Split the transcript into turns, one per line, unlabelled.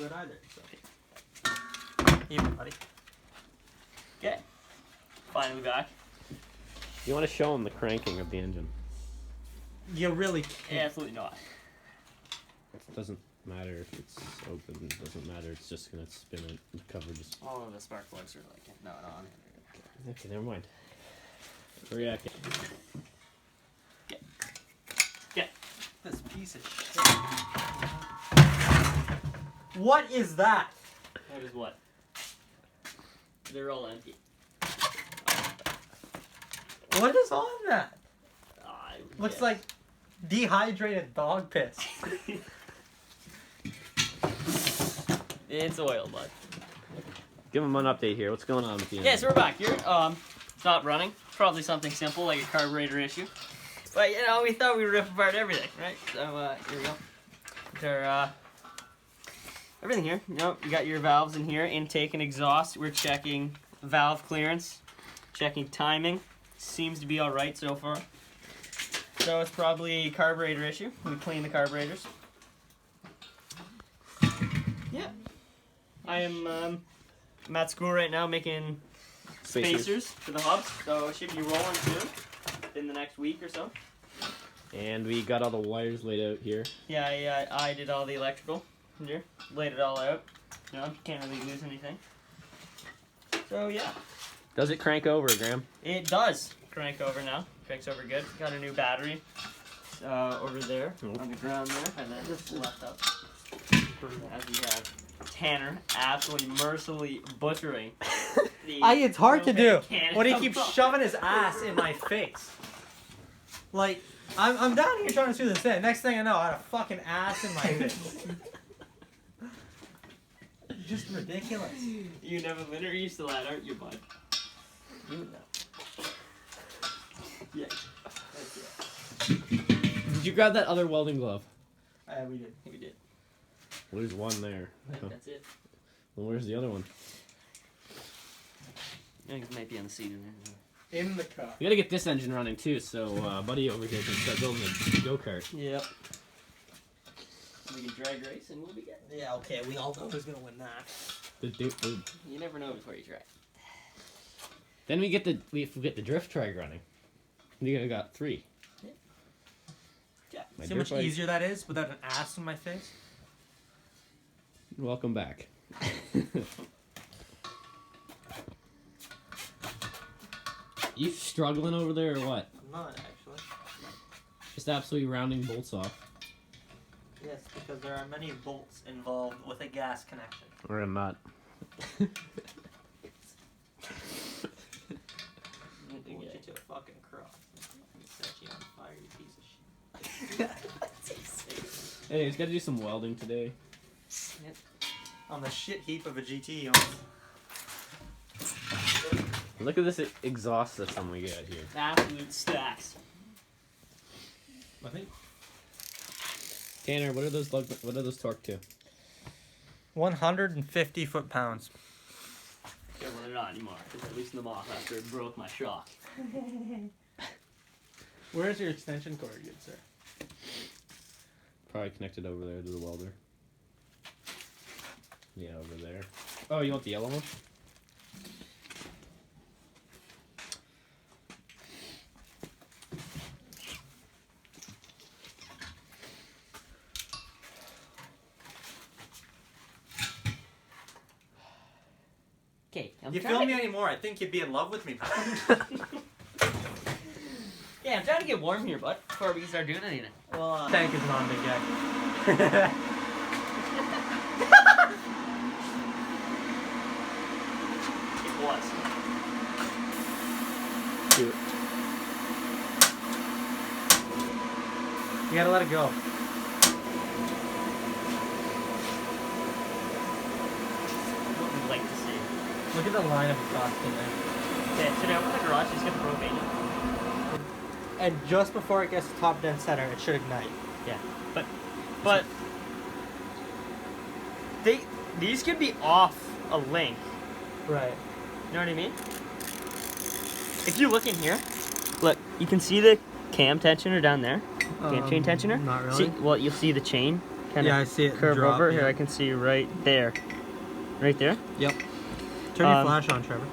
good either. So. Even, buddy.
Okay. Finally back.
You want to show them the cranking of the engine?
You really can't.
Absolutely not.
It doesn't matter if it's open. It doesn't matter. It's just gonna spin it. The cover just.
All of the spark plugs are like not on.
Okay, never mind. React.
Get.
This piece of shit. What is that?
That is what? They're all empty.
What is on that? Looks
Yes.
like dehydrated dog piss.
It's oil, bud.
Give them an update here. What's going on with the engine?
Yeah, so we're back here. It's not running. Probably something simple like a carburetor issue. But you know, we thought we would rip apart everything, right? So here we go. There's everything here. You know, you got your valves in here, intake and exhaust. We're checking valve clearance, checking timing. Seems to be all right so far. So it's probably a carburetor issue. We clean the carburetors. Yeah. I am I'm at school right now making spacers for the hubs, so it should be rolling soon in the next week or so.
And we got all the wires laid out here.
Yeah, I did all the electrical here, laid it all out. You know, can't really lose anything. So yeah.
Does it crank over, Graham?
It does crank over now. Cranks over good. Got a new battery over there on the ground there, and then just left up. As we have Tanner absolutely mercilessly butchering.
It's hard to do
can
when he
of
keeps
milk.
shoving his ass in my face. Like, I'm down here trying to do this thing. Next thing I know, I had a fucking ass in my face. Just ridiculous.
You never litter, you still at, aren't you, bud? You know. Yeah. That's it.
Did you grab that other welding glove?
We did.
We did.
Well, there's one there.
I think that's it.
Well, where's the other one?
I think it might be on the seat in there.
In the cup.
We gotta get this engine running too, so Buddy over here can start building a go-kart.
Yep. We can drag race and we'll be good.
Yeah, okay, we all know who's gonna win that.
You never know before you try.
Then we get the drift track running. We got 3.
Yeah.
My
See how
dirt
much
bike-
easier that is without an ass in my face?
Welcome back. You struggling over there or what?
I'm not, actually.
Just absolutely rounding bolts off.
Yes, because there are many bolts involved with a gas connection.
Or a nut.
I want you to a fucking cross. Let me set you on fire, you piece of shit.
Anyways, gotta do some welding today.
On the shit heap of a GT.
Look at this exhaust system we got here.
Absolute stacks.
I think
Tanner, what are those torque to?
150 foot-pounds.
Yeah, well, they're not anymore, because I loosened them off after it broke my shock.
Where's your extension cord, good sir?
Probably connected over there to the welder. Yeah, over there. Oh, you want the yellow one?
Okay,
You film me anymore, I think you'd be in love with me.
Yeah, I'm trying to get warm here, bud, before we start doing anything.
Well, tank is not a big guy.
It was.
Do it.
You gotta let it go.
What we'd like to see.
Look at the line of exhaust in there.
Okay, so now we're in the garage, just get the propane.
And just before it gets to top dead center, it should ignite.
Yeah, but these could be off a link.
Right.
You know what I mean? If you look in here, look, you can see the cam tensioner down there. Cam chain tensioner.
Not really.
See, well, you'll see the chain kind of
Yeah, I see it
curve
drop,
over.
yeah.
Here, I can see right there. Right there.
Yep. Turn your flash on, Trevor.